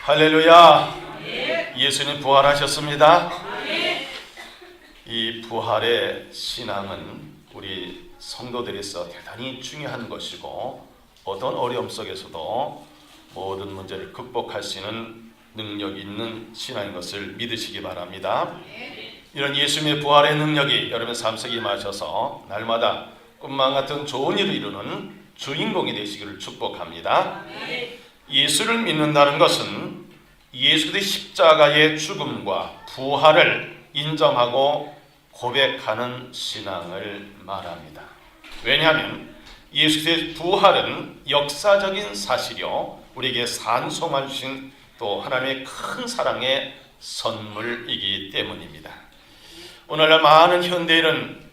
할렐루야. 예수님 부활하셨습니다. 이 부활의 신앙은 우리 성도들에서 대단히 중요한 것이고, 어떤 어려움 속에서도 모든 문제를 극복할 수 있는 능력이 있는 신앙인 것을 믿으시기 바랍니다. 이런 예수님의 부활의 능력이 여러분 삶 속에 임하셔서 날마다 꿈만 같은 좋은 일을 이루는 주인공이 되시기를 축복합니다. 예수를 믿는다는 것은 예수의 십자가의 죽음과 부활을 인정하고 고백하는 신앙을 말합니다. 왜냐하면 예수의 부활은 역사적인 사실이요, 우리에게 산소만 주신 또 하나님의 큰 사랑의 선물이기 때문입니다. 오늘날 많은 현대인은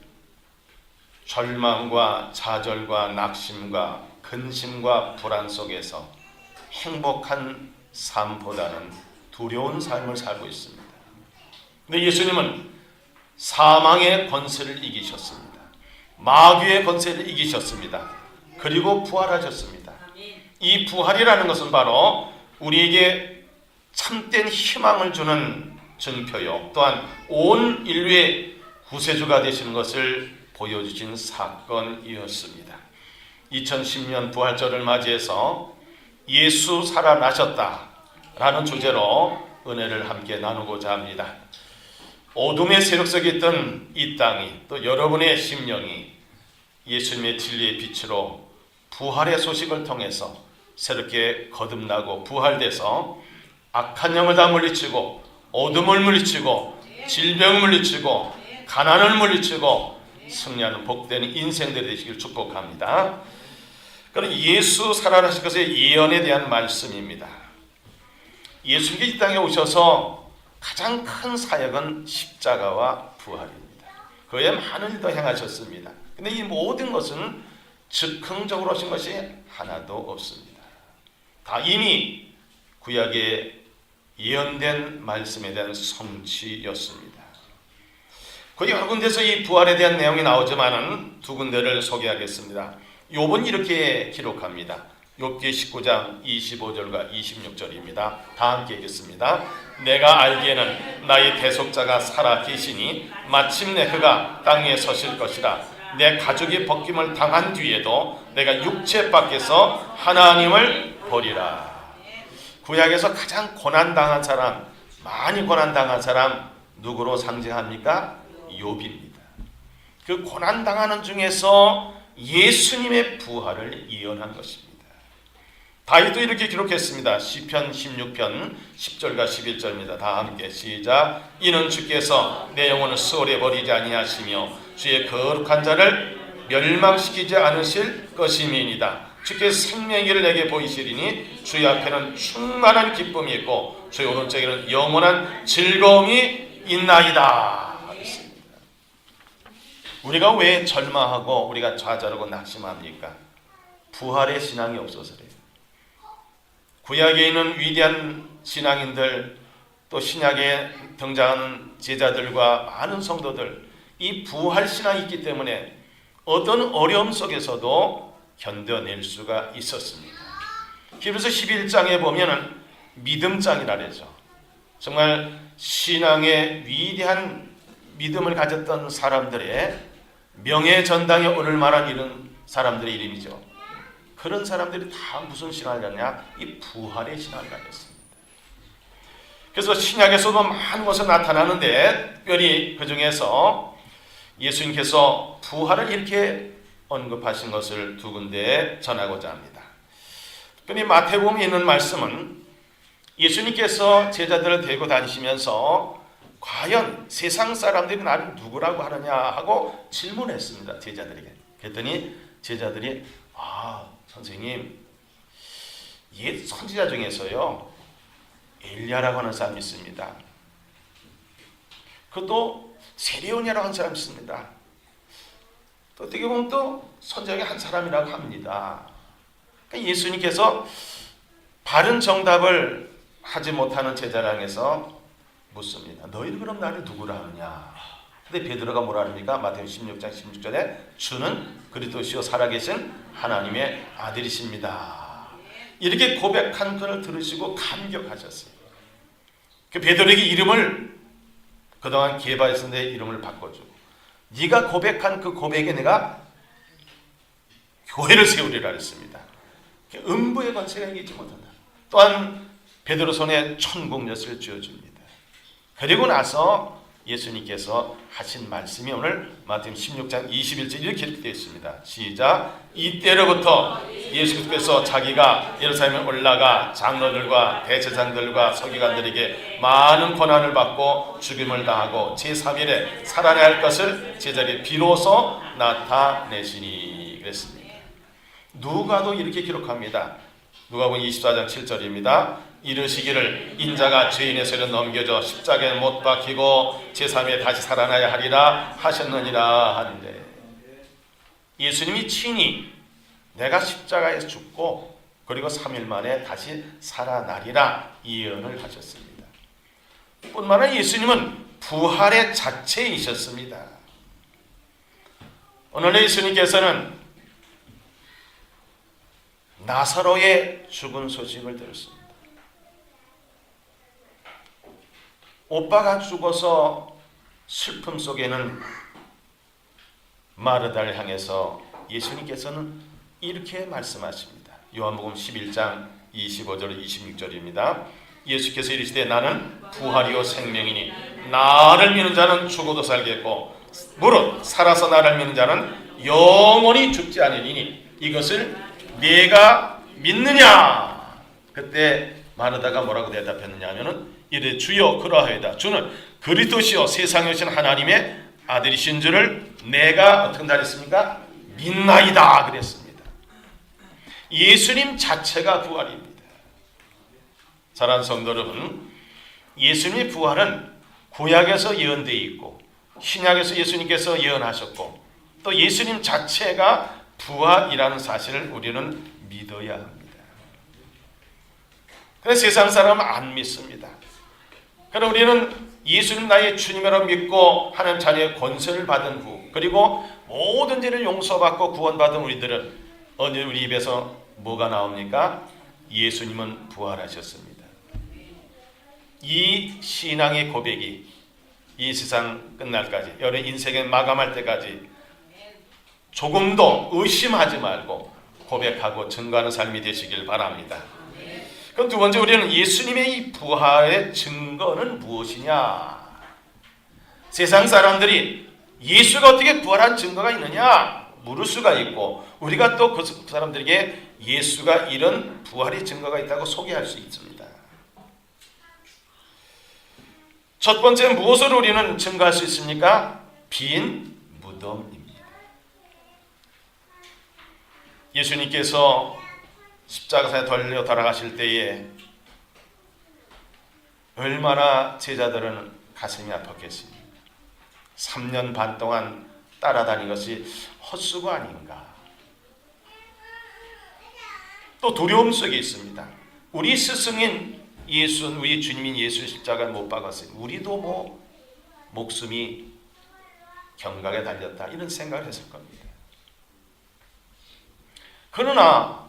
절망과 좌절과 낙심과 근심과 불안 속에서 행복한 삶보다는 두려운 삶을 살고 있습니다. 근데 예수님은 사망의 권세를 이기셨습니다. 마귀의 권세를 이기셨습니다. 그리고 부활하셨습니다. 이 부활이라는 것은 바로 우리에게 참된 희망을 주는 증표요, 또한 온 인류의 구세주가 되시는 것을 보여주신 사건이었습니다. 2010년 부활절을 맞이해서 예수 살아나셨다 라는 주제로 은혜를 함께 나누고자 합니다. 어둠의 세력 속에 있던 이 땅이, 또 여러분의 심령이 예수님의 진리의 빛으로 부활의 소식을 통해서 새롭게 거듭나고 부활돼서 악한 영을 다 물리치고 어둠을 물리치고 질병을 물리치고 가난을 물리치고 승리하는 복된 인생들이 되시길 축복합니다. 그럼 예수 살아나신 것의 예언에 대한 말씀입니다. 예수님이 이 땅에 오셔서 가장 큰 사역은 십자가와 부활입니다. 그에 많은 일도 행하셨습니다. 근데 이 모든 것은 즉흥적으로 하신 것이 하나도 없습니다. 다 이미 구약에 예언된 말씀에 대한 성취였습니다. 그 여러 군데서 이 부활에 대한 내용이 나오지만은 두 군데를 소개하겠습니다. 욥은 이렇게 기록합니다. 욥기 19장 25절과 26절입니다. 다 함께 읽겠습니다. 내가 알기에는 나의 대속자가 살아 계시니 마침내 그가 땅에 서실 것이라. 내 가족이 벗김을 당한 뒤에도 내가 육체 밖에서 하나님을 보리라. 구약에서 가장 고난당한 사람, 많이 고난당한 사람 누구로 상징합니까? 욥입니다. 그 고난당하는 중에서 예수님의 부활을 예언한 것입니다. 다윗도 이렇게 기록했습니다. 시편 16편 10절과 11절입니다. 다 함께 시작. 이는 주께서 내 영혼을 수월에 버리지 아니하시며 주의 거룩한 자를 멸망시키지 않으실 것임이니이다. 주께서 생명의 길을 내게 보이시리니 주의 앞에는 충만한 기쁨이 있고 주의 오른쪽에는 영원한 즐거움이 있나이다. 우리가 왜 절망하고 우리가 좌절하고 낙심합니까? 부활의 신앙이 없어서 그래요. 구약에 있는 위대한 신앙인들, 또 신약에 등장하는 제자들과 많은 성도들, 이 부활 신앙이 있기 때문에 어떤 어려움 속에서도 견뎌낼 수가 있었습니다. 히브리서 11장에 보면은 믿음장이라 그러죠. 정말 신앙의 위대한 믿음을 가졌던 사람들의 명예전당에 오를 만한 이런 사람들의 이름이죠. 그런 사람들이 다 무슨 신앙을 가졌냐? 이 부활의 신앙을 가졌습니다. 그래서 신약에서도 많은 것이 나타나는데 특별히 그 중에서 예수님께서 부활을 이렇게 언급하신 것을 두 군데 전하고자 합니다. 특별히 마태복음에 있는 말씀은 예수님께서 제자들을 데리고 다니시면서 과연 세상 사람들이 나를 누구라고 하느냐 하고 질문했습니다. 제자들에게. 그랬더니 제자들이 선생님, 옛 선지자 중에서요 엘리야라고 하는 사람이 있습니다. 그것도 세례요한이라고 하는 사람이 있습니다. 또 어떻게 보면 또 선지자의 한 사람이라고 합니다. 그러니까 예수님께서 바른 정답을 하지 못하는 제자를 향해서 묻습니다. 너희는 그럼 나를 누구라 하느냐? 근데 베드로가 뭐라 합니까? 마태복음 16장 16절에 주는 그리스도시요 살아계신 하나님의 아들이십니다. 이렇게 고백한 것을 들으시고 감격하셨어요. 그 베드로에게 이름을 그동안 개바했었는데 이름을 바꿔주고, 네가 고백한 그 고백에 내가 교회를 세우리라 했습니다. 음부의 권세가 이기지 못한다. 또한 베드로 손에 천국엿을 쥐어줍니다. 그리고 나서 예수님께서 하신 말씀이 오늘 마태복음 16장 21절 이렇게 기록되어 있습니다. 시작. 이때로부터 예수께서 자기가 예루살렘에 올라가 장로들과 대제사장들과 서기관들에게 많은 고난을 받고 죽임을 당하고 제3일에 살아나야 할 것을 제자리에 비로소 나타내시니 그랬습니다. 누가도 이렇게 기록합니다. 누가복음 24장 7절입니다. 이르시기를 인자가 죄인의 손에 넘겨져 십자가에 못 박히고 제3일에 다시 살아나야 하리라 하셨느니라 하는데, 예수님이 친히 내가 십자가에 죽고 그리고 3일 만에 다시 살아나리라 예언을 하셨습니다. 뿐만 아니라 예수님은 부활의 자체이셨습니다. 오늘 예수님께서는 나사로의 죽은 소식을 들었습니다. 오빠가 죽어서 슬픔 속에는 마르다를 향해서 예수님께서는 이렇게 말씀하십니다. 요한복음 11장 25절 26절입니다. 예수께서 이르시되 나는 부활이요 생명이니 나를 믿는 자는 죽어도 살겠고 무릇 살아서 나를 믿는 자는 영원히 죽지 않으리니 이것을 네가 믿느냐? 그때 마르다가 뭐라고 대답했느냐 하면은 이르되 주여 그러하이다. 주는 그리스도시요 세상에 오신 하나님의 아들이신 줄을 내가 어떻게 말했습니까? 믿나이다 그랬습니다. 예수님 자체가 부활입니다. 사랑하는 성도 여러분, 예수님의 부활은 구약에서 예언되어 있고 신약에서 예수님께서 예언하셨고 또 예수님 자체가 부활이라는 사실을 우리는 믿어야 합니다. 그런데 세상 사람은 안 믿습니다. 그럼 우리는 예수님 나의 주님이라고 믿고 하나님 자녀의 권세를 받은 후 그리고 모든 죄를 용서받고 구원받은 우리들은 어느 우리 입에서 뭐가 나옵니까? 예수님은 부활하셨습니다. 이 신앙의 고백이 이 세상 끝날까지 여러분 인생의 마감할 때까지 조금도 의심하지 말고 고백하고 증거하는 삶이 되시길 바랍니다. 그럼 두 번째, 우리는 예수님의 이 부활의 증거는 무엇이냐? 세상 사람들이 예수가 어떻게 부활한 증거가 있느냐 물을 수가 있고, 우리가 또 그 사람들에게 예수가 이런 부활의 증거가 있다고 소개할 수 있습니다. 첫 번째, 무엇을 우리는 증거할 수 있습니까? 빈 무덤입니다. 예수님께서 십자가에 달려 돌아가실 때에 얼마나 제자들은 가슴이 아팠겠습니까? 3년 반 동안 따라다닌 것이 헛수고 아닌가. 또 두려움 속에 있습니다. 우리 스승인 예수, 우리 주님인 예수 십자가에 못 박았어요. 우리도 뭐 목숨이 경각에 달렸다 이런 생각을 했을 겁니다. 그러나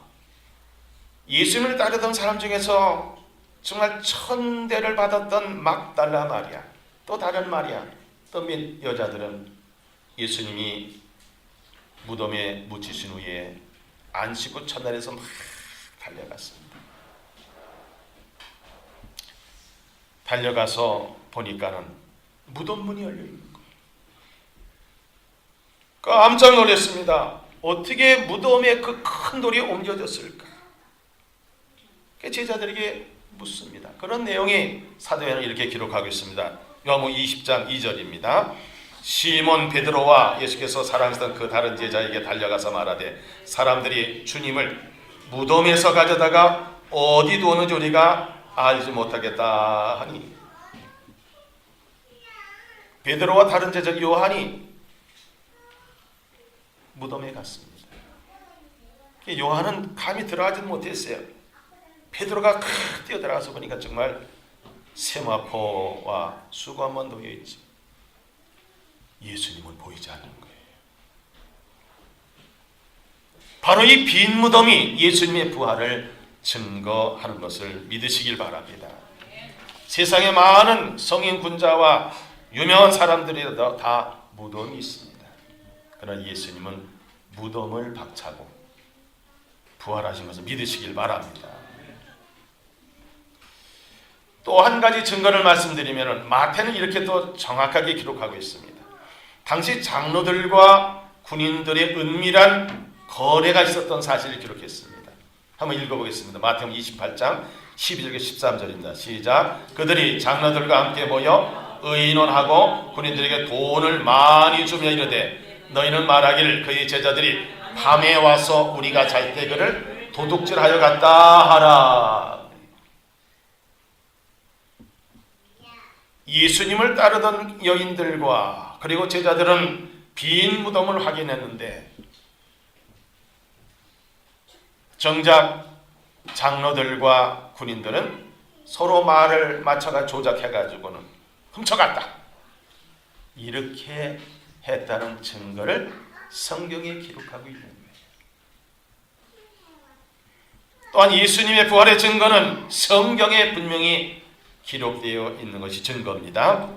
예수님을 따르던 사람 중에서 정말 천대를 받았던 막달라 마리아, 또 다른 마리아, 또 몇 여자들은 예수님이 무덤에 묻히신 후에 안식 후 첫날에서 막 달려갔습니다. 달려가서 보니까는 무덤 문이 열려 있는 거예요. 깜짝 놀랐습니다. 어떻게 무덤에 그 큰 돌이 옮겨졌을까? 제자들에게 묻습니다. 그런 내용이 사도행전은 이렇게 기록하고 있습니다. 요한복음 20장 2절입니다. 시몬 베드로와 예수께서 사랑하시던 그 다른 제자에게 달려가서 말하되 사람들이 주님을 무덤에서 가져다가 어디 두었는지 우리가 알지 못하겠다 하니, 베드로와 다른 제자 요한이 무덤에 갔습니다. 요한은 감히 들어가지 못했어요. 베드로가 뛰어들어가서 보니까 정말 세마포와 수건만 놓여 있지 예수님은 보이지 않는 거예요. 바로 이 빈 무덤이 예수님의 부활을 증거하는 것을 믿으시길 바랍니다. 세상에 많은 성인 군자와 유명한 사람들이 다 무덤이 있습니다. 그러나 예수님은 무덤을 박차고 부활하신 것을 믿으시길 바랍니다. 또 한 가지 증거를 말씀드리면 마태는 이렇게 또 정확하게 기록하고 있습니다. 당시 장로들과 군인들의 은밀한 거래가 있었던 사실을 기록했습니다. 한번 읽어보겠습니다. 마태복음 28장 12절과 13절입니다. 시작. 그들이 장로들과 함께 모여 의논하고 군인들에게 돈을 많이 주며 이르되 너희는 말하기를 그의 제자들이 밤에 와서 우리가 잘 때 그를 도둑질하여 갔다 하라. 예수님을 따르던 여인들과 그리고 제자들은 빈 무덤을 확인했는데 정작 장로들과 군인들은 서로 말을 맞춰가 조작해가지고는 훔쳐갔다. 이렇게 했다는 증거를 성경에 기록하고 있는 거예요. 또한 예수님의 부활의 증거는 성경에 분명히 기록되어 있는 것이 증거입니다.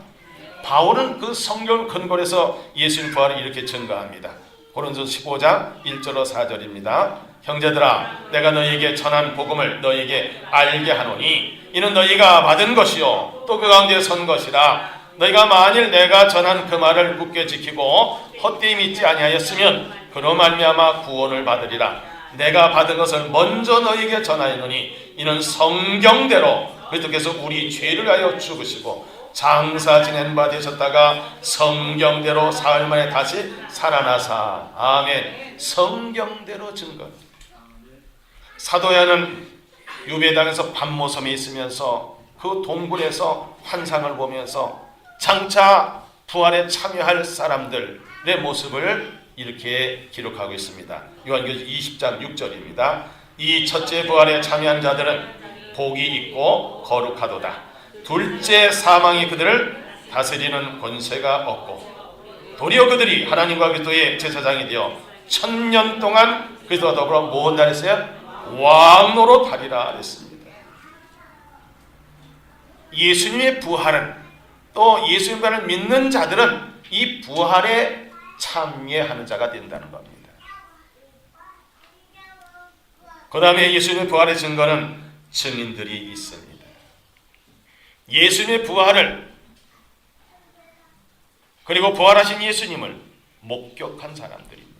바울은 그 성경 근거로 해서 예수님 부활을 이렇게 증거합니다. 고린도서 15장 1절로 4절입니다. 형제들아 내가 너희에게 전한 복음을 너희에게 알게 하노니 이는 너희가 받은 것이요 또 그 가운데 선 것이라. 너희가 만일 내가 전한 그 말을 굳게 지키고 헛되이 믿지 아니하였으면 그로 말미암아 구원을 받으리라. 내가 받은 것을 먼저 너희에게 전하였노니 이는 성경대로 그리스도께서 우리 죄를 위하여 죽으시고 장사 지낸 바 되셨다가 성경대로 사흘 만에 다시 살아나사. 아멘. 성경대로 증거. 사도 요한은 유배당에서 밤모섬에 있으면서 그 동굴에서 환상을 보면서 장차 부활에 참여할 사람들의 모습을 이렇게 기록하고 있습니다. 요한계시록 20장 6절입니다. 이 첫째 부활에 참여한 자들은 복이 있고 거룩하도다. 둘째 사망이 그들을 다스리는 권세가 없고 도리어 그들이 하나님과 그리스도의 제사장이 되어 1000년 동안 그리스도와 더불어 무엇 하랬어요? 왕노로 다리라 했습니다. 예수님의 부활은 또 예수님 부활을 믿는 자들은 이 부활에 참여하는 자가 된다는 겁니다. 그 다음에 예수님의 부활의 증거는 증인들이 있습니다. 예수님의 부활을 그리고 부활하신 예수님을 목격한 사람들입니다.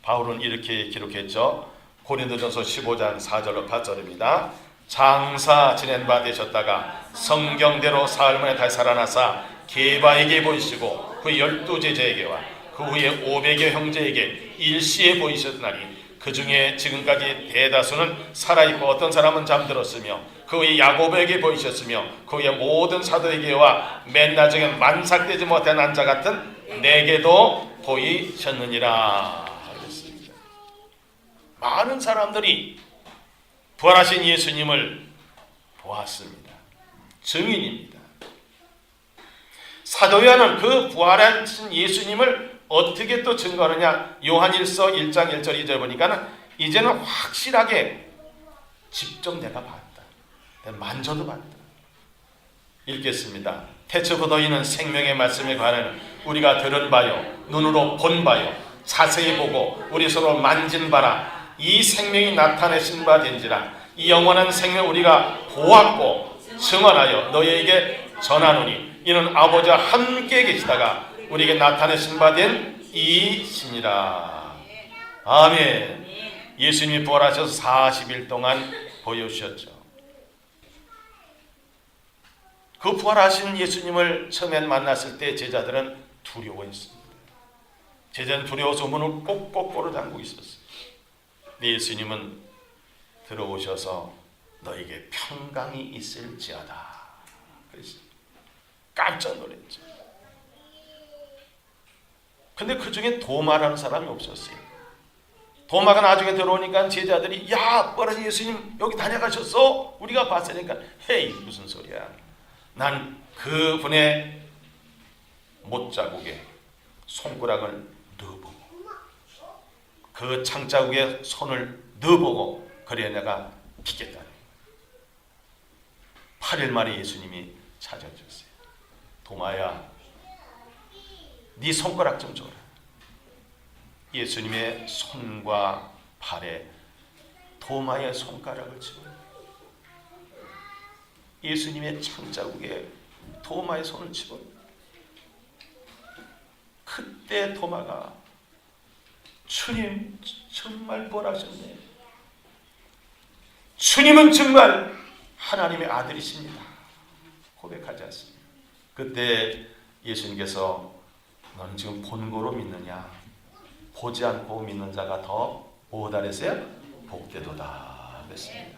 바울은 이렇게 기록했죠. 고린도전서 15장 4절로 8절입니다. 장사 지낸 바 되셨다가 성경대로 사흘 만에 다시 살아나사 게바에게 보이시고 그 12제자에게와 그 후에 500여 형제에게 일시에 보이셨나니 그 중에 지금까지 대다수는 살아있고 어떤 사람은 잠들었으며 그 후에 야고보에게 보이셨으며 그 후에 모든 사도에게와 맨 나중에 만삭되지 못한 한자 같은 내게도 보이셨느니라. 그랬습니다. 많은 사람들이 부활하신 예수님을 보았습니다. 증인입니다. 사도 요한은 그 부활하신 예수님을 어떻게 또 증거하느냐? 요한일서 1장 1절 2절 보니까는 이제는 확실하게 직접 내가 봤다. 내가 만져도 봤다. 읽겠습니다. 태초부 너희는 생명의 말씀에 관한 우리가 들은 바요 눈으로 본 바요 자세히 보고 우리 서로 만진 바라. 이 생명이 나타내신 바 된지라. 이 영원한 생명 우리가 보았고 증언하여 너희에게 전하노니 이는 아버지와 함께 계시다가 우리에게 나타내신 바 된 이시니라. 아멘. 예수님이 부활하셔서 40일 동안 보여주셨죠. 그 부활하신 예수님을 처음에 만났을 때 제자들은 두려워했습니다. 제자는 두려워서 문을 꼭꼭 꼬르 잠그고 있었어요. 예수님은 들어오셔서 너에게 평강이 있을지어다. 그랬어요. 깜짝 놀랐죠. 근데 그 중에 도마라는 사람이 없었어요. 도마가 나중에 들어오니까 제자들이 야, 뻘어진 예수님 여기 다녀가셨어? 우리가 봤으니까 헤이 무슨 소리야. 난 그분의 못자국에 손가락을 넣어보고 그 창자국에 손을 넣어보고 그래 내가 비겠다. 8일 만에 예수님이 찾아주셨어요. 도마야, 네 손가락 좀 줘라. 예수님의 손과 발에 도마의 손가락을 집어요. 예수님의 창자국에 도마의 손을 집어요. 그때 도마가 주님 정말 벌하셨네. 주님은 정말 하나님의 아들이십니다. 고백하지 않습니다. 그때 예수님께서 너는 지금 본고로 믿느냐? 보지 않고 믿는 자가 더 뭐다 그랬어요? 복되도다 그랬습니다.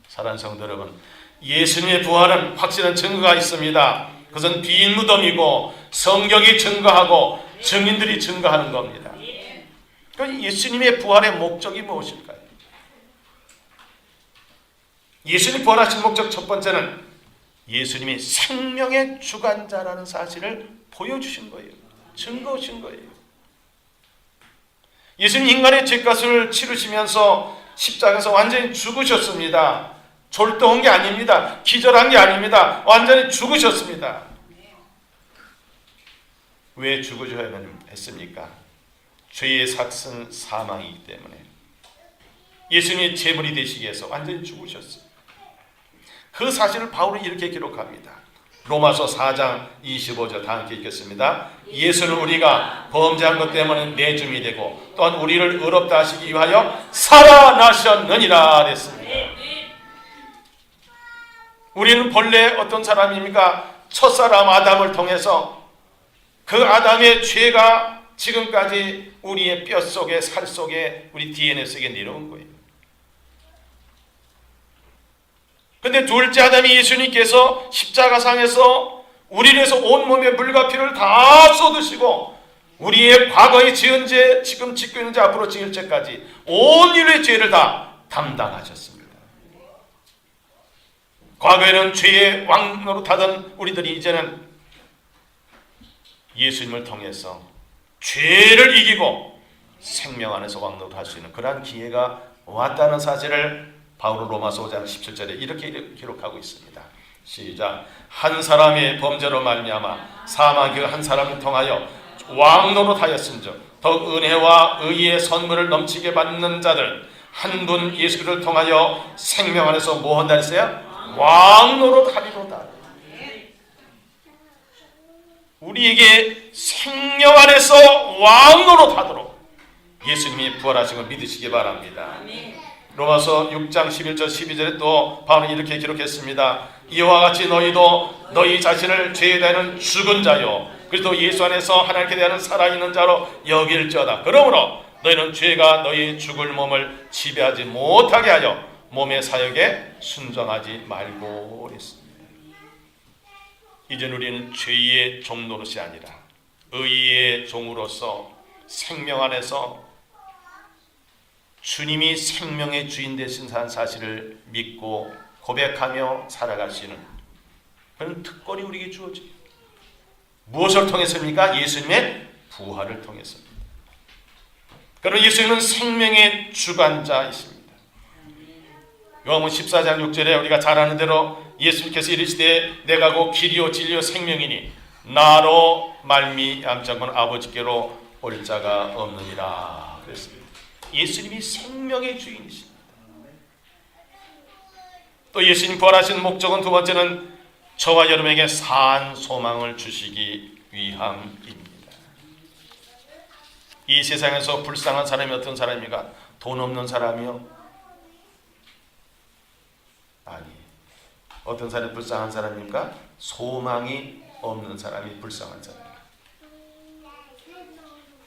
사랑하는 성도 여러분, 예수님의 부활은 확실한 증거가 있습니다. 그것은 빈 무덤이고 성경이 증거하고 증인들이 증거하는 겁니다. 그러니까 예수님의 부활의 목적이 무엇일까요? 예수님 부활하신 목적 첫 번째는 예수님이 생명의 주관자라는 사실을 보여주신 거예요. 증거하신 거예요. 예수님 인간의 죄값을 치르시면서 십자가에서 완전히 죽으셨습니다. 졸도한 게 아닙니다. 기절한 게 아닙니다. 완전히 죽으셨습니다. 왜 죽으셔야 했습니까? 죄의 삭은 사망이기 때문에. 예수님이 제물이 되시기 위해서 완전히 죽으셨어요. 그 사실을 바울은 이렇게 기록합니다. 로마서 4장 25절 다 함께 읽겠습니다. 예수는 우리가 범죄한 것 때문에 내줌이 되고 또한 우리를 의롭다 하시기 위하여 살아나셨느니라 그랬습니다. 우리는 본래 어떤 사람입니까? 첫사람 아담을 통해서 그 아담의 죄가 지금까지 우리의 뼛속에 살 속에 우리 DNA 속에 내려온 거예요. 근데 둘째 아담이 예수님께서 십자가상에서 우리를 위해서 온몸에 물과 피를 다 쏟으시고 우리의 과거에 지은 죄, 지금 짓고 있는 죄, 앞으로 지을 죄까지 온 인류의 죄를 다 담당하셨습니다. 과거에는 죄의 왕노릇하던 우리들이 이제는 예수님을 통해서 죄를 이기고 생명 안에서 왕노릇할 수 있는 그러한 기회가 왔다는 사실을 바울은 로마서 5장 17절에 이렇게 기록하고 있습니다. 시작. 한 사람의 범죄로 말미암아 사망 그 한 사람을 통하여 왕노릇하였은즉 더욱 은혜와 의의 선물을 넘치게 받는 자들 한 분 예수를 통하여 생명 안에서 뭐 한다 했어요? 왕노릇하리로다. 우리에게 생명 안에서 왕노릇하도록 예수님이 부활하신 걸 믿으시기 바랍니다. 로마서 6장 11절 12절에 또 바울은 이렇게 기록했습니다. 이와 같이 너희도 너희 자신을 죄에 대한 죽은 자요 그리스도 예수 안에서 하나님께 대한 살아있는 자로 여길지어다. 그러므로 너희는 죄가 너희 죽을 몸을 지배하지 못하게 하여 몸의 사역에 순종하지 말고 그랬습니다. 이제 우리는 죄의 종 노릇이 아니라 의의 종으로서 생명 안에서 주님이 생명의 주인 되신 사실을 믿고 고백하며 살아갈 수 있는 그런 특권이 우리에게 주어져요. 무엇을 통해서입니까? 예수님의 부활을 통해서입니다. 그러나 예수님은 생명의 주관자이십니다. 요한복음 14장 6절에 우리가 잘 아는 대로 예수님께서 이르시되 내가 곧 길이요 진리요 생명이니 나로 말미암자고는 아버지께로 올 자가 없느니라 그랬습니다. 예수님이 생명의 주인이십니다. 또 예수님 부활하신 목적은 두 번째는 저와 여러분에게 산 소망을 주시기 위함입니다. 이 세상에서 불쌍한 사람이 어떤 사람입니까? 돈 없는 사람이요? 아니, 어떤 사람이 불쌍한 사람입니까? 소망이 없는 사람이 불쌍한 사람입니다.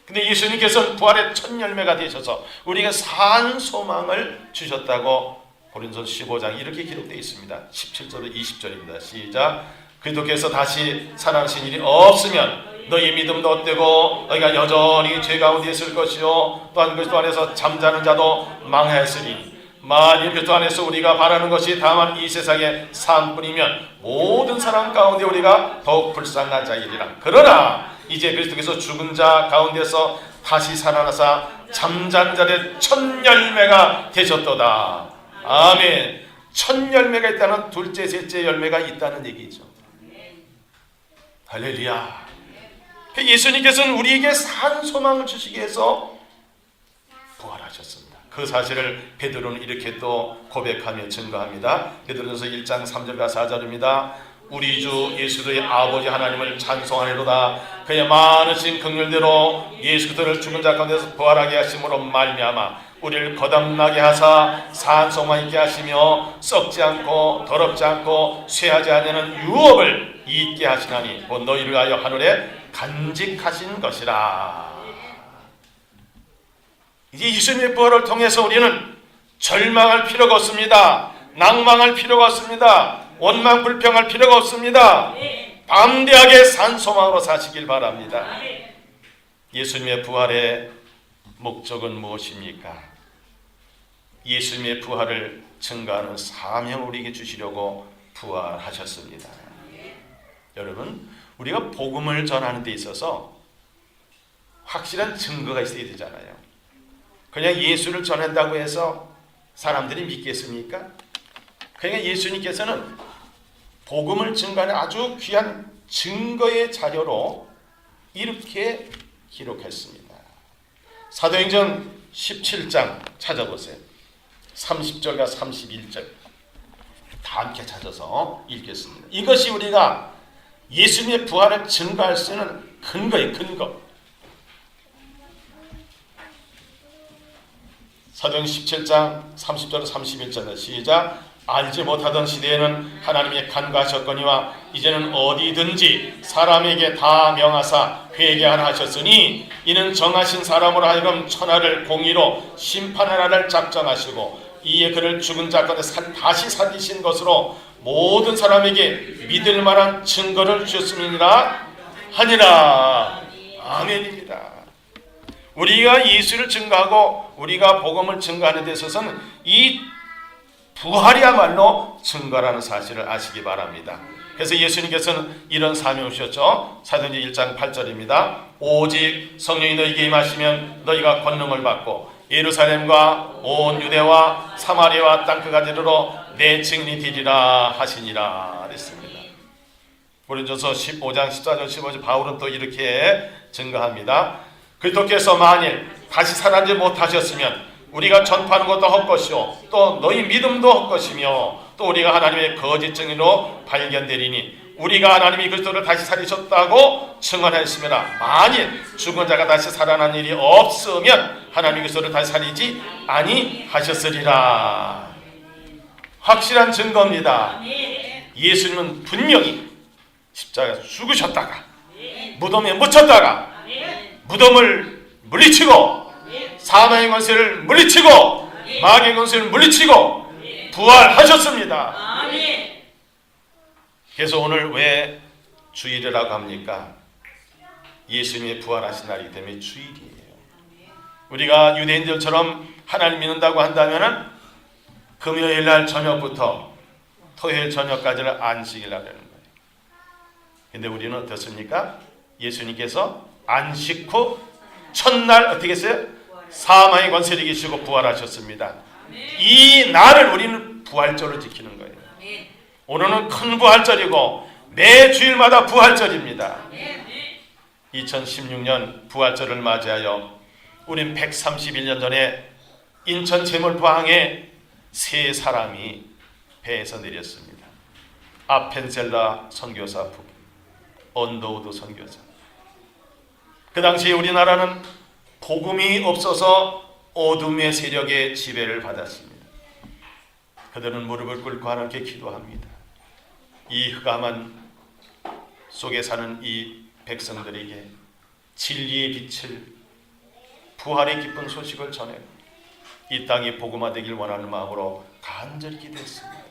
근데 예수님께서는 부활의 첫 열매가 되셔서 우리가 산 소망을 주셨다고 고린도서 15장 이렇게 기록되어 있습니다. 17절로 20절입니다. 시작. 그리스도께서 다시 살아나신 일이 없으면 너희 믿음도 헛되고 너희가 여전히 죄 가운데 있을 것이요 또한 그리스도 안에서 잠자는 자도 망하였으니 만일 그리스도 안에서 우리가 바라는 것이 다만 이 세상의 삶뿐이면 모든 사람 가운데 우리가 더욱 불쌍한 자이리라. 그러나 이제 그리스도께서 죽은 자 가운데서 다시 살아나사 잠잔 자의 첫 열매가 되셨도다. 아멘. 첫 열매가 있다는 둘째, 셋째 열매가 있다는 얘기죠. 할렐루야. 예수님께서는 우리에게 산 소망을 주시기 위해서 부활하셨습니다. 그 사실을 베드로는 이렇게 또 고백하며 증거합니다. 베드로전서 1장 3절과 4절입니다. 우리 주 예수의 아버지 하나님을 찬송하리로다. 그의 많으신 긍휼대로 예수 그리스도를 죽은 자 가운데서 부활하게 하심으로 말미암아 우리를 거듭나게 하사 산 소망 있게 하시며 썩지 않고 더럽지 않고 쇠하지 않는 유업을 있게 하시나니 곧 너희를 위하여 하늘에 간직하신 것이라. 이제 예수님의 부활을 통해서 우리는 절망할 필요가 없습니다. 낭망할 필요가 없습니다. 원망 불평할 필요가 없습니다. 담대하게 산 소망으로 사시길 바랍니다. 예수님의 부활의 목적은 무엇입니까? 예수님의 부활을 증거하는 사명을 우리에게 주시려고 부활하셨습니다. 여러분, 우리가 복음을 전하는 데 있어서 확실한 증거가 있어야 되잖아요. 그냥 예수를 전한다고 해서 사람들이 믿겠습니까? 그러니까 예수님께서는 복음을 증거하는 아주 귀한 증거의 자료로 이렇게 기록했습니다. 사도행전 17장 찾아보세요. 30절과 31절 다 함께 찾아서 읽겠습니다. 이것이 우리가 예수님의 부활을 증거할 수 있는 근거의 근거. 사도행전 17장 30절 31절 시작. 알지 못하던 시대에는 하나님이 간과하셨거니와 이제는 어디든지 사람에게 다 명하사 회개하라 하셨으니 이는 정하신 사람으로 하여금 천하를 공의로 심판하라를 작정하시고 이에 그를 죽은 자 가운데 다시 살리신 것으로 모든 사람에게 믿을 만한 증거를 주셨음이니라 하니라. 아멘입니다. 우리가 예수를 증거하고 우리가 복음을 증거하는 데 있어서는 이 부활이야말로 증거라는 사실을 아시기 바랍니다. 그래서 예수님께서는 이런 사명을 주셨죠. 사도행전 1장 8절입니다. 오직 성령이 너희에게 임하시면 너희가 권능을 받고 예루살렘과 온 유대와 사마리아와 땅끝까지 이르러 내 증인이 되리라 하시니라 그랬습니다. 고린도서 15장 14절 15절 바울은 또 이렇게 증거합니다. 그리스도께서 만일 다시 살아나지 못하셨으면 우리가 전파하는 것도 헛것이요 또 너희 믿음도 헛것이며 또 우리가 하나님의 거짓 증인으로 발견되리니 우리가 하나님이 그리스도를 다시 살리셨다고 증언하였으므로 만일 죽은 자가 다시 살아난 일이 없으면 하나님이 그리스도를 다시 살리지 아니하셨으리라. 확실한 증거입니다. 예수님은 분명히 십자가에 죽으셨다가 무덤에 묻혔다가 무덤을 물리치고 사망의 권세를 물리치고 마귀의 권세를 물리치고 부활하셨습니다. 그래서 오늘 왜 주일이라고 합니까? 예수님의 부활하신 날이기 때문에 주일이에요. 우리가 유대인들처럼 하나님 믿는다고 한다면 금요일 날 저녁부터 토요일 저녁까지는 안식이라고 하는 거예요. 근데 우리는 어떻습니까? 예수님께서 안식 후 첫날 어떻게 했어요? 사망의 권세를 이기시고 부활하셨습니다. 이 날을 우리는 부활절로 지키는 거예요. 오늘은 큰 부활절이고 매 주일마다 부활절입니다. 2016년 부활절을 맞이하여 우린 131년 전에 인천 제물포항에 세 사람이 배에서 내렸습니다. 아펜셀라 선교사 부부, 언더우드 선교사. 그 당시에 우리나라는 복음이 없어서 어둠의 세력의 지배를 받았습니다. 그들은 무릎을 꿇고 하나님께 기도합니다. 이 흑암한 속에 사는 이 백성들에게 진리의 빛을 부활의 기쁜 소식을 전해 이 땅이 복음화되길 원하는 마음으로 간절히 기도했습니다.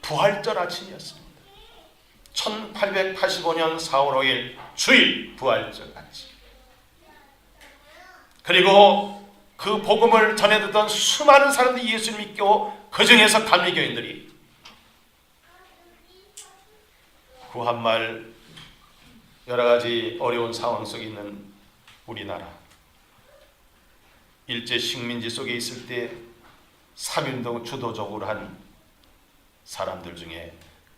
부활절 아침이었습니다. 1885년 4월 5일 주일 부활절 아침. 그리고 그 복음을 전해 듣던 수많은 사람들이 예수를 믿고 그 중에서 감리교인들이 구한말 여러 가지 어려운 상황 속에 있는 우리나라 일제 식민지 속에 있을 때 3.1운동 주도적으로 한 사람들 중에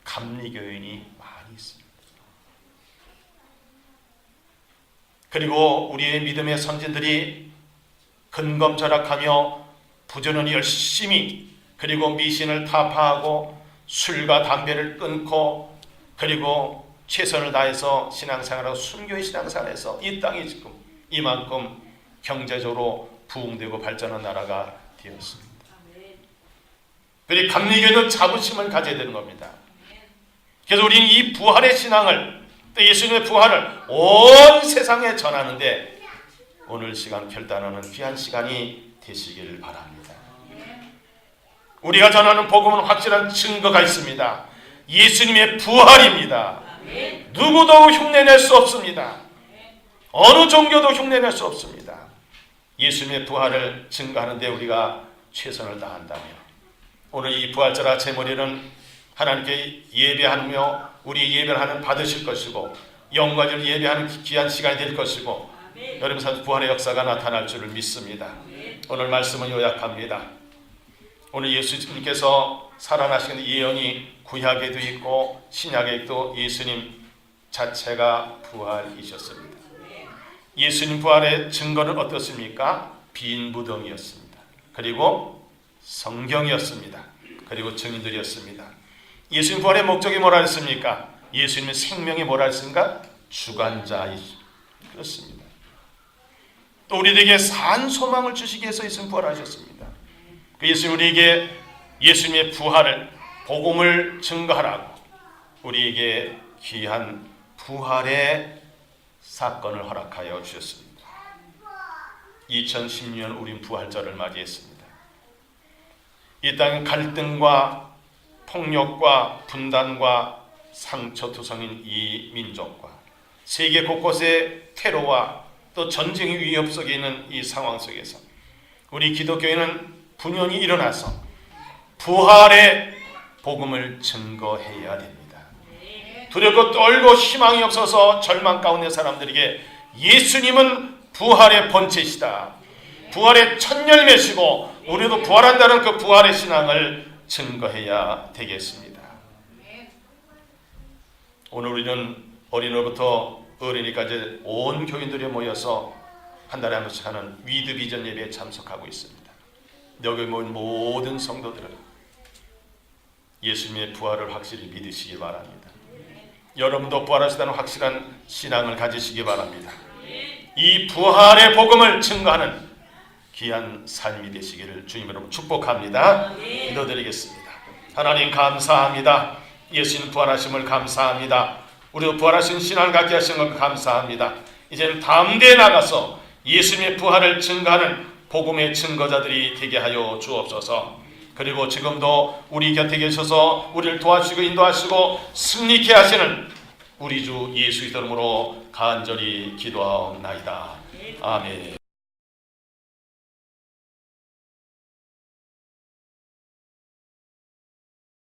감리교인이 많이 있습니다. 그리고 우리의 믿음의 선진들이 근검절약하며 부지런히 열심히 그리고 미신을 타파하고 술과 담배를 끊고 그리고 최선을 다해서 신앙생활하고 순교의 신앙생활에서 이 땅이 지금 이만큼 경제적으로 부흥되고 발전한 나라가 되었습니다. 그리고 감리교회는 자부심을 가져야 되는 겁니다. 그래서 우리는 이 부활의 신앙을 또 예수님의 부활을 온 세상에 전하는데 오늘 시간 결단하는 귀한 시간이 되시기를 바랍니다. 우리가 전하는 복음은 확실한 증거가 있습니다. 예수님의 부활입니다. 누구도 흉내낼 수 없습니다. 어느 종교도 흉내낼 수 없습니다. 예수님의 부활을 증거하는 데 우리가 최선을 다한다면 오늘 이 부활절 아침 우리는 하나님께 예배하며 우리 예배를 하는 받으실 것이고 영광을 예배하는 귀한 시간이 될 것이고 여러분 삶 부활의 역사가 나타날 줄을 믿습니다. 오늘 말씀은 요약합니다. 오늘 예수님께서 살아나신 예언이 구약에도 있고 신약에도 예수님 자체가 부활이셨습니다. 예수님 부활의 증거는 어떻습니까? 빈 무덤이었습니다. 그리고 성경이었습니다. 그리고 증인들이었습니다. 예수님 부활의 목적이 뭐라 했습니까? 예수님의 생명이 뭐라 했습니까? 주관자이시. 그렇습니다. 또 우리에게 산 소망을 주시기 위해서 예수님 부활하셨습니다. 그 예수님 우리에게 예수님의 부활을 복음을 증거하라고 우리에게 귀한 부활의 사건을 허락하여 주셨습니다. 2016년 우린 부활절을 맞이했습니다. 이 땅 갈등과 폭력과 분단과 상처투성인 이 민족과 세계 곳곳의 테러와 또 전쟁의 위협 속에 있는 이 상황 속에서 우리 기독교회는 분연히 일어나서 부활의 복음을 증거해야 됩니다. 두렵고 떨고 희망이 없어서 절망 가운데 사람들에게 예수님은 부활의 본체시다. 부활의 첫 열매시고 우리도 부활한다는 그 부활의 신앙을 증거해야 되겠습니다. 오늘 우리는 어린이부터 어린이까지 온 교인들이 모여서 한 달에 한 번씩 하는 위드 비전 예배에 참석하고 있습니다. 여기 모인 모든 성도들은 예수님의 부활을 확실히 믿으시기 바랍니다. 여러분도 부활하시다는 확실한 신앙을 가지시기 바랍니다. 이 부활의 복음을 증거하는 귀한 삶이 되시기를 주님으로 축복합니다. 기도드리겠습니다. 하나님 감사합니다. 예수님 부활하심을 감사합니다. 우리도 부활하신 신앙을 갖게 하신 것 감사합니다. 이제는 담대히 나가서 예수님의 부활을 증거하는 복음의 증거자들이 되게 하여 주옵소서. 그리고 지금도 우리 곁에 계셔서 우리를 도와주시고 인도하시고 승리케 하시는 우리 주 예수 이름으로 간절히 기도하옵나이다. 아멘.